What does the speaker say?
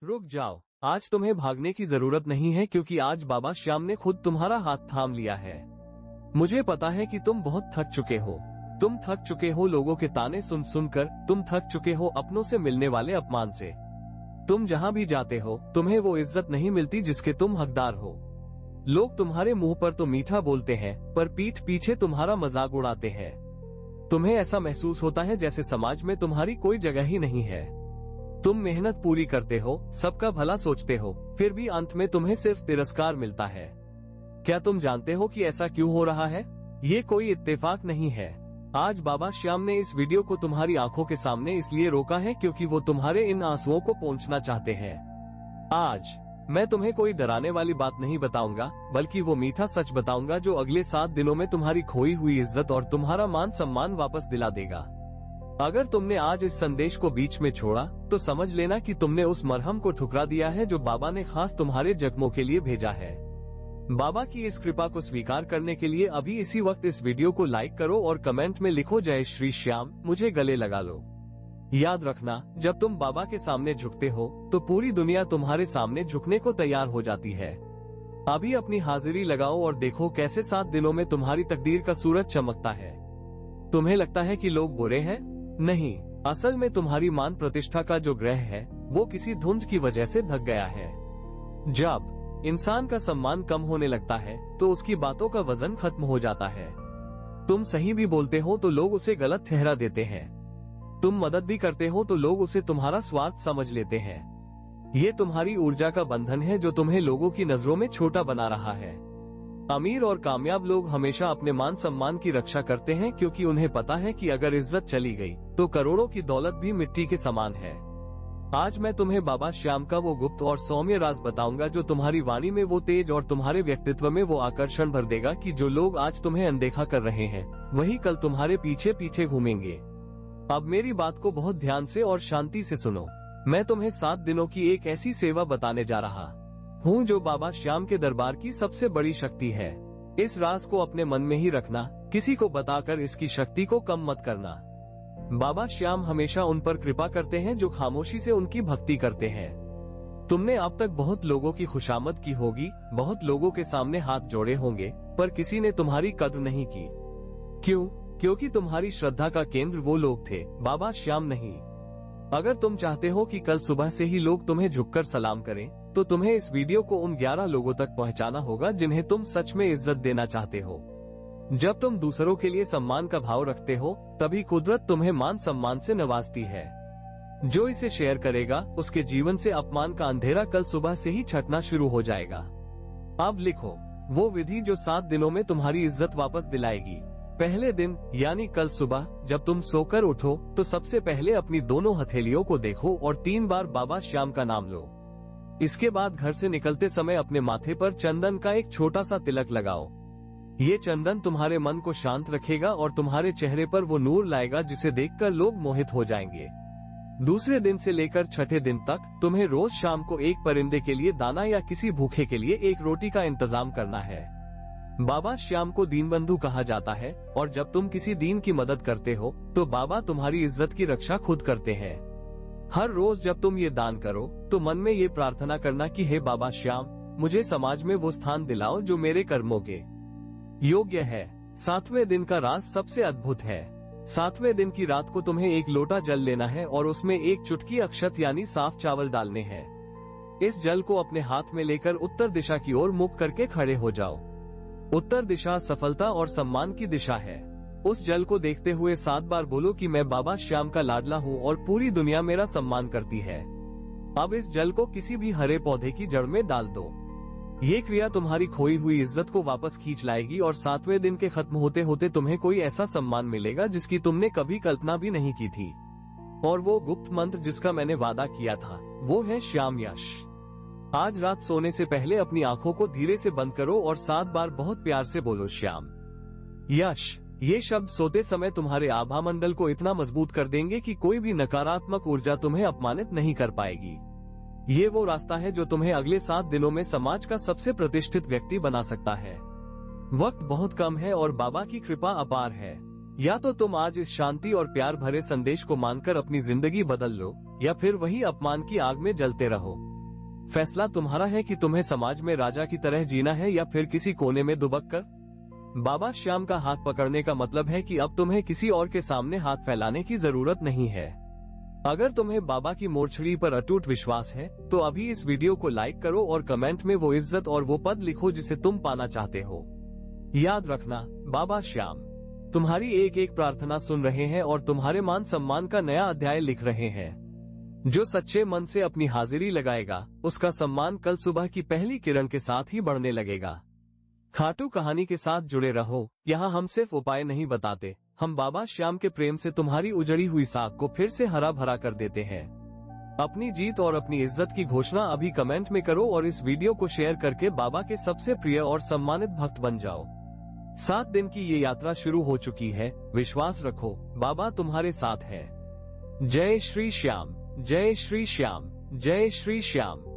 रुक जाओ, आज तुम्हें भागने की जरूरत नहीं है क्योंकि आज बाबा श्याम ने खुद तुम्हारा हाथ थाम लिया है। मुझे पता है कि तुम बहुत थक चुके हो। तुम थक चुके हो लोगों के ताने सुन सुनकर, तुम थक चुके हो अपनों से मिलने वाले अपमान से। तुम जहाँ भी जाते हो तुम्हें वो इज्जत नहीं मिलती जिसके तुम हकदार हो। लोग तुम्हारे मुंह पर तो मीठा बोलते हैं पर पीठ पीछे तुम्हारा मजाक उड़ाते हैं। तुम्हें ऐसा महसूस होता है जैसे समाज में तुम्हारी कोई जगह ही नहीं है। तुम मेहनत पूरी करते हो, सबका भला सोचते हो, फिर भी अंत में तुम्हें सिर्फ तिरस्कार मिलता है। क्या तुम जानते हो कि ऐसा क्यों हो रहा है? ये कोई इत्तेफाक नहीं है। आज बाबा श्याम ने इस वीडियो को तुम्हारी आंखों के सामने इसलिए रोका है क्योंकि वो तुम्हारे इन आंसुओं को पोंछना चाहते हैं। आज मैं तुम्हें कोई डराने वाली बात नहीं बताऊंगा, बल्कि वो मीठा सच बताऊंगा जो अगले 7 दिनों में तुम्हारी खोई हुई इज्जत और तुम्हारा मान सम्मान वापस दिला देगा। अगर तुमने आज इस संदेश को बीच में छोड़ा तो समझ लेना कि तुमने उस मरहम को ठुकरा दिया है जो बाबा ने खास तुम्हारे जख्मों के लिए भेजा है। बाबा की इस कृपा को स्वीकार करने के लिए अभी इसी वक्त इस वीडियो को लाइक करो और कमेंट में लिखो जय श्री श्याम, मुझे गले लगा लो। याद रखना, जब तुम बाबा के सामने झुकते हो तो पूरी दुनिया तुम्हारे सामने झुकने को तैयार हो जाती है। अभी अपनी हाजिरी लगाओ और देखो कैसे 7 दिनों में तुम्हारी तकदीर का सूरज चमकता है। तुम्हें लगता है कि लोग बुरे हैं? नहीं, असल में तुम्हारी मान प्रतिष्ठा का जो ग्रह है वो किसी धुंध की वजह से ढक गया है। जब इंसान का सम्मान कम होने लगता है तो उसकी बातों का वजन खत्म हो जाता है। तुम सही भी बोलते हो तो लोग उसे गलत ठहरा देते हैं। तुम मदद भी करते हो तो लोग उसे तुम्हारा स्वार्थ समझ लेते हैं। ये तुम्हारी ऊर्जा का बंधन है जो तुम्हें लोगों की नजरों में छोटा बना रहा है। अमीर और कामयाब लोग हमेशा अपने मान सम्मान की रक्षा करते हैं क्योंकि उन्हें पता है कि अगर इज्जत चली गई तो करोड़ों की दौलत भी मिट्टी के समान है। आज मैं तुम्हें बाबा श्याम का वो गुप्त और सौम्य राज बताऊंगा जो तुम्हारी वाणी में वो तेज और तुम्हारे व्यक्तित्व में वो आकर्षण भर देगा कि जो लोग आज तुम्हें अनदेखा कर रहे हैं वही कल तुम्हारे पीछे पीछे घूमेंगे। अब मेरी बात को बहुत ध्यान से और शांति से सुनो। मैं तुम्हें 7 दिनों की एक ऐसी सेवा बताने जा रहा हूँ जो बाबा श्याम के दरबार की सबसे बड़ी शक्ति है। इस राज को अपने मन में ही रखना, किसी को बताकर इसकी शक्ति को कम मत करना। बाबा श्याम हमेशा उन पर कृपा करते हैं जो खामोशी से उनकी भक्ति करते हैं। तुमने अब तक बहुत लोगों की खुशामद की होगी, बहुत लोगों के सामने हाथ जोड़े होंगे, पर किसी ने तुम्हारी कद्र नहीं की। क्यों? क्योंकि तुम्हारी श्रद्धा का केंद्र वो लोग थे, बाबा श्याम नहीं। अगर तुम चाहते हो कि कल सुबह से ही लोग तुम्हें झुककर सलाम करें, तो तुम्हें इस वीडियो को उन 11 लोगों तक पहुंचाना होगा जिन्हें तुम सच में इज्जत देना चाहते हो। जब तुम दूसरों के लिए सम्मान का भाव रखते हो तभी कुदरत तुम्हें मान सम्मान से नवाजती है। जो इसे शेयर करेगा उसके जीवन से अपमान का अंधेरा कल सुबह से ही छटना शुरू हो जाएगा। अब लिखो वो विधि जो 7 दिनों में तुम्हारी इज्जत वापस दिलाएगी। पहले दिन यानी कल सुबह जब तुम सोकर उठो तो सबसे पहले अपनी दोनों हथेलियों को देखो और 3 बार बाबा श्याम का नाम लो। इसके बाद घर से निकलते समय अपने माथे पर चंदन का एक छोटा सा तिलक लगाओ। ये चंदन तुम्हारे मन को शांत रखेगा और तुम्हारे चेहरे पर वो नूर लाएगा जिसे देखकर लोग मोहित हो जाएंगे। दूसरे दिन से लेकर छठे दिन तक तुम्हें रोज शाम को एक परिंदे के लिए दाना या किसी भूखे के लिए एक रोटी का इंतजाम करना है। बाबा श्याम को दीनबंधु कहा जाता है और जब तुम किसी दीन की मदद करते हो तो बाबा तुम्हारी इज्जत की रक्षा खुद करते हैं। हर रोज जब तुम ये दान करो तो मन में ये प्रार्थना करना कि हे बाबा श्याम, मुझे समाज में वो स्थान दिलाओ जो मेरे कर्मों के योग्य है। 7वें दिन का राज सबसे अद्भुत है। 7वें दिन की रात को तुम्हें एक लोटा जल लेना है और उसमें एक चुटकी अक्षत यानी साफ चावल डालने हैं। इस जल को अपने हाथ में लेकर उत्तर दिशा की ओर मुख करके खड़े हो जाओ। उत्तर दिशा सफलता और सम्मान की दिशा है। उस जल को देखते हुए 7 बार बोलो कि मैं बाबा श्याम का लाडला हूँ और पूरी दुनिया मेरा सम्मान करती है। अब इस जल को किसी भी हरे पौधे की जड़ में डाल दो। ये क्रिया तुम्हारी खोई हुई इज्जत को वापस खींच लाएगी और 7वें दिन के खत्म होते होते तुम्हें कोई ऐसा सम्मान मिलेगा जिसकी तुमने कभी कल्पना भी नहीं की थी। और वो गुप्त मंत्र जिसका मैंने वादा किया था वो है श्याम यश। आज रात सोने से पहले अपनी आंखों को धीरे से बंद करो और 7 बार बहुत प्यार से बोलो श्याम यश। ये शब्द सोते समय तुम्हारे आभा मंडल को इतना मजबूत कर देंगे कि कोई भी नकारात्मक ऊर्जा तुम्हें अपमानित नहीं कर पाएगी। ये वो रास्ता है जो तुम्हें अगले 7 दिनों में समाज का सबसे प्रतिष्ठित व्यक्ति बना सकता है। वक्त बहुत कम है और बाबा की कृपा अपार है। या तो तुम आज इस शांति और प्यार भरे संदेश को मानकर अपनी जिंदगी बदल लो या फिर वही अपमान की आग में जलते रहो। फैसला तुम्हारा है कि तुम्हें समाज में राजा की तरह जीना है या फिर किसी कोने में दुबक कर। बाबा श्याम का हाथ पकड़ने का मतलब है कि अब तुम्हें किसी और के सामने हाथ फैलाने की जरूरत नहीं है। अगर तुम्हें बाबा की मोरछड़ी पर अटूट विश्वास है तो अभी इस वीडियो को लाइक करो और कमेंट में वो इज्जत और वो पद लिखो जिसे तुम पाना चाहते हो। याद रखना, बाबा श्याम तुम्हारी एक एक प्रार्थना सुन रहे हैं और तुम्हारे मान सम्मान का नया अध्याय लिख रहे हैं। जो सच्चे मन से अपनी हाजिरी लगाएगा उसका सम्मान कल सुबह की पहली किरण के साथ ही बढ़ने लगेगा। खाटू कहानी के साथ जुड़े रहो। यहाँ हम सिर्फ उपाय नहीं बताते, हम बाबा श्याम के प्रेम से तुम्हारी उजड़ी हुई साख को फिर से हरा भरा कर देते हैं। अपनी जीत और अपनी इज्जत की घोषणा अभी कमेंट में करो और इस वीडियो को शेयर करके बाबा के सबसे प्रिय और सम्मानित भक्त बन जाओ। 7 दिन की ये यात्रा शुरू हो चुकी है। विश्वास रखो, बाबा तुम्हारे साथ है। जय श्री श्याम, जय श्री श्याम, जय श्री श्याम।